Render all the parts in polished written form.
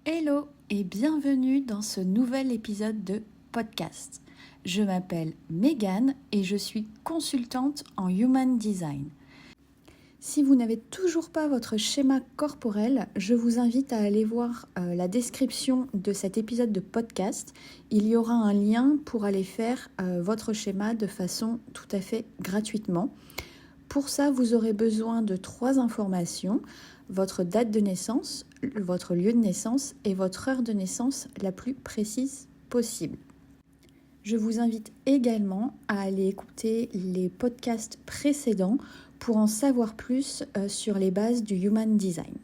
Hello et bienvenue dans ce nouvel épisode de podcast. Je m'appelle Megan et je suis consultante en Human Design. Si vous n'avez toujours pas votre schéma corporel, je vous invite à aller voir la description de cet épisode de podcast. Il y aura un lien pour aller faire votre schéma de façon tout à fait gratuitement. Pour ça, vous aurez besoin de 3 informations: votre date de naissance, votre lieu de naissance et votre heure de naissance la plus précise possible. Je vous invite également à aller écouter les podcasts précédents pour en savoir plus sur les bases du Human Design.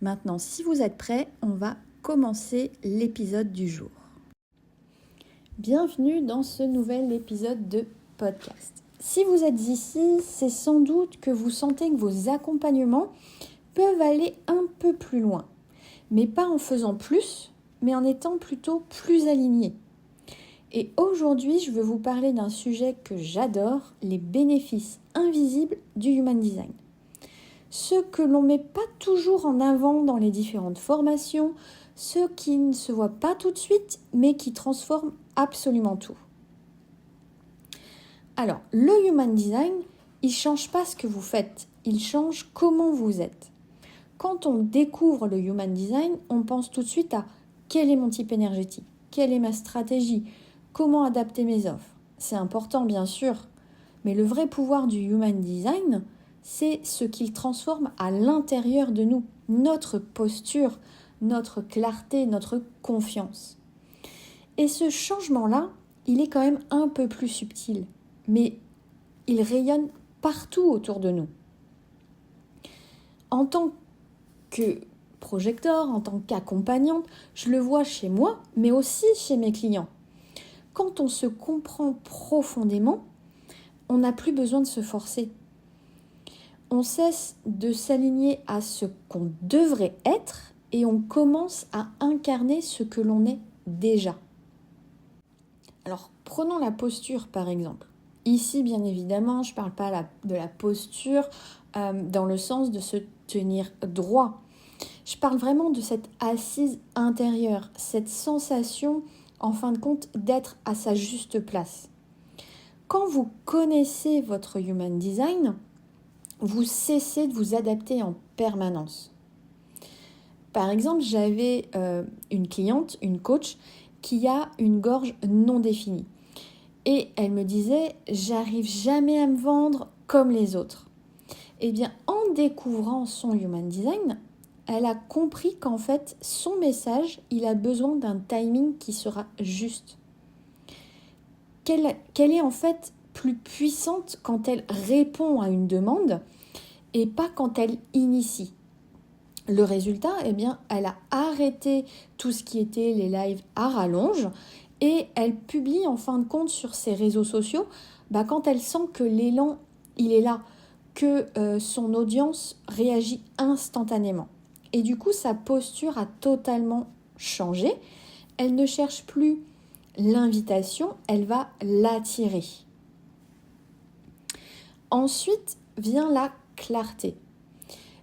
Maintenant, si vous êtes prêts, on va commencer l'épisode du jour. Bienvenue dans ce nouvel épisode de podcast. Si vous êtes ici, c'est sans doute que vous sentez que vos accompagnements peuvent aller un peu plus loin, mais pas en faisant plus, mais en étant plutôt plus alignés. Et aujourd'hui, je veux vous parler d'un sujet que j'adore, les bénéfices invisibles du Human Design. Ceux que l'on ne met pas toujours en avant dans les différentes formations, ceux qui ne se voient pas tout de suite, mais qui transforment absolument tout. Alors, le Human Design, il ne change pas ce que vous faites, il change comment vous êtes. Quand on découvre le Human Design, on pense tout de suite à quel est mon type énergétique, quelle est ma stratégie, comment adapter mes offres. C'est important bien sûr, mais le vrai pouvoir du Human Design, c'est ce qu'il transforme à l'intérieur de nous, notre posture, notre clarté, notre confiance. Et ce changement-là, il est quand même un peu plus subtil, mais il rayonne partout autour de nous. En tant que projecteur, en tant qu'accompagnante, je le vois chez moi, mais aussi chez mes clients. Quand on se comprend profondément, on n'a plus besoin de se forcer. On cesse de s'aligner à ce qu'on devrait être et on commence à incarner ce que l'on est déjà. Alors, prenons la posture par exemple. Ici, bien évidemment, je ne parle pas de la posture dans le sens de se tenir droit. Je parle vraiment de cette assise intérieure, cette sensation, en fin de compte, d'être à sa juste place. Quand vous connaissez votre Human Design, vous cessez de vous adapter en permanence. Par exemple, j'avais une cliente, une coach, qui a une gorge non définie. Et elle me disait, j'arrive jamais à me vendre comme les autres. Eh bien, en découvrant son Human Design, elle a compris qu'en fait, son message, il a besoin d'un timing qui sera juste. Qu'elle est en fait plus puissante quand elle répond à une demande et pas quand elle initie. Le résultat, eh bien, elle a arrêté tout ce qui était les lives à rallonge et elle publie en fin de compte sur ses réseaux sociaux quand elle sent que l'élan, il est là, que son audience réagit instantanément. Et du coup, sa posture a totalement changé. Elle ne cherche plus l'invitation, elle va l'attirer. Ensuite vient la clarté.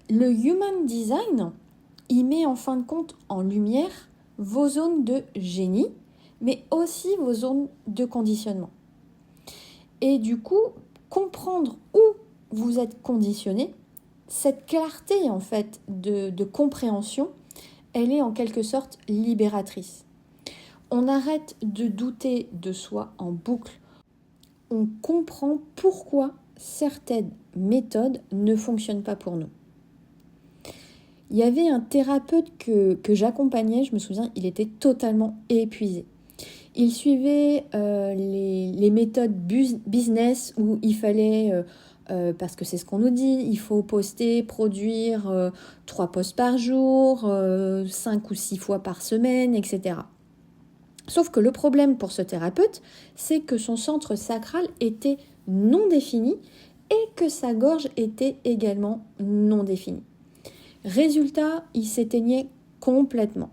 Le Human Design, il met en fin de compte en lumière vos zones de génie, mais aussi vos zones de conditionnement. Et du coup, comprendre où vous êtes conditionné, cette clarté en fait de compréhension, elle est en quelque sorte libératrice. On arrête de douter de soi en boucle. On comprend pourquoi certaines méthodes ne fonctionnent pas pour nous. Il y avait un thérapeute que j'accompagnais, je me souviens, il était totalement épuisé. Il suivait les méthodes business où il fallait, parce que c'est ce qu'on nous dit, il faut poster, produire 3 posts par jour, 5 ou 6 fois par semaine, etc. Sauf que le problème pour ce thérapeute, c'est que son centre sacral était non défini et que sa gorge était également non définie. Résultat, il s'éteignait complètement.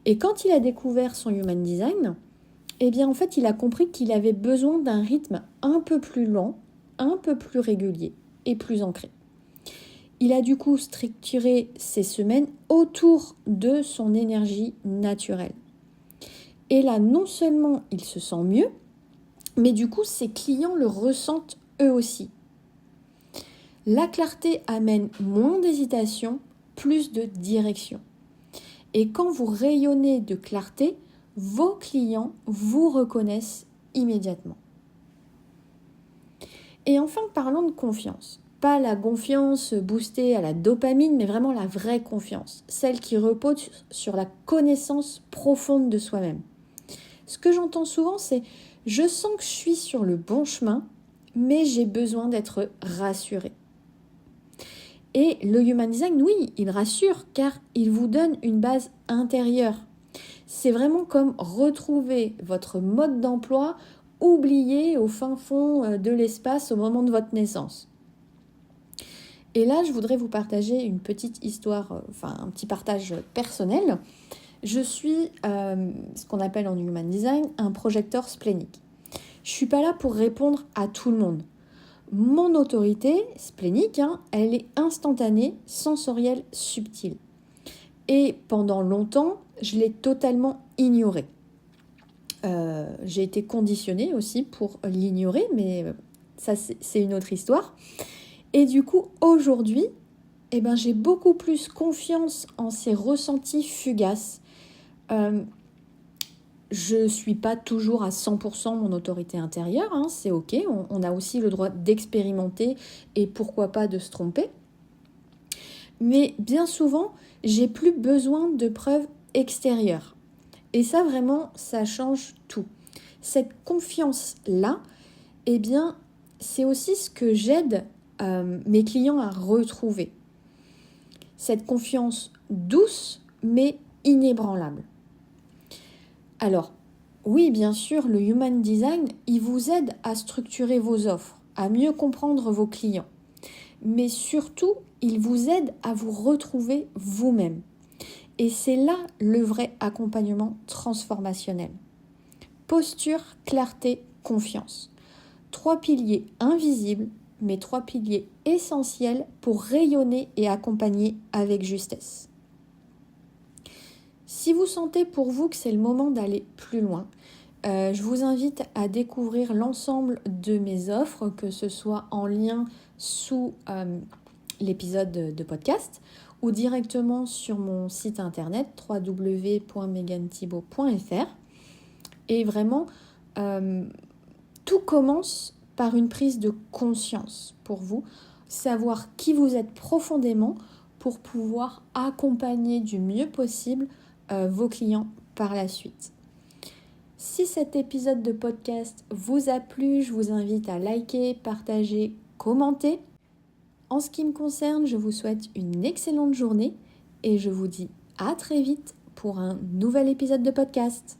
Et quand il a découvert son Human Design, eh bien en fait, il a compris qu'il avait besoin d'un rythme un peu plus lent, un peu plus régulier et plus ancré. Il a du coup structuré ses semaines autour de son énergie naturelle. Et là, non seulement il se sent mieux, mais du coup, ses clients le ressentent eux aussi. La clarté amène moins d'hésitation, plus de direction. Et quand vous rayonnez de clarté, vos clients vous reconnaissent immédiatement. Et enfin, parlons de confiance. Pas la confiance boostée à la dopamine, mais vraiment la vraie confiance. Celle qui repose sur la connaissance profonde de soi-même. Ce que j'entends souvent, c'est « je sens que je suis sur le bon chemin, mais j'ai besoin d'être rassurée ». Et le Human Design, oui, il rassure car il vous donne une base intérieure. C'est vraiment comme retrouver votre mode d'emploi oublié au fin fond de l'espace au moment de votre naissance. Et là, je voudrais vous partager une petite histoire, un petit partage personnel. Je suis ce qu'on appelle en Human Design un projecteur splénique. Je ne suis pas là pour répondre à tout le monde. Mon autorité splénique, elle est instantanée, sensorielle, subtile. Et pendant longtemps, je l'ai totalement ignorée. J'ai été conditionnée aussi pour l'ignorer, mais ça c'est une autre histoire. Et du coup, aujourd'hui, j'ai beaucoup plus confiance en ces ressentis fugaces. Je ne suis pas toujours à 100% mon autorité intérieure, c'est ok, on a aussi le droit d'expérimenter et pourquoi pas de se tromper. Mais bien souvent, j'ai plus besoin de preuves extérieures. Et ça vraiment, ça change tout. Cette confiance-là, c'est aussi ce que j'aide mes clients à retrouver. Cette confiance douce, mais inébranlable. Alors, oui, bien sûr, le Human Design, il vous aide à structurer vos offres, à mieux comprendre vos clients. Mais surtout, il vous aide à vous retrouver vous-même. Et c'est là le vrai accompagnement transformationnel. Posture, clarté, confiance. 3 piliers invisibles, mais 3 piliers essentiels pour rayonner et accompagner avec justesse. Si vous sentez pour vous que c'est le moment d'aller plus loin, je vous invite à découvrir l'ensemble de mes offres, que ce soit en lien sous l'épisode de podcast ou directement sur mon site internet www.meghanthiebaut.fr. Et vraiment, tout commence par une prise de conscience pour vous, savoir qui vous êtes profondément pour pouvoir accompagner du mieux possible vos clients par la suite. Si cet épisode de podcast vous a plu, je vous invite à liker, partager, commenter. En ce qui me concerne, je vous souhaite une excellente journée et je vous dis à très vite pour un nouvel épisode de podcast.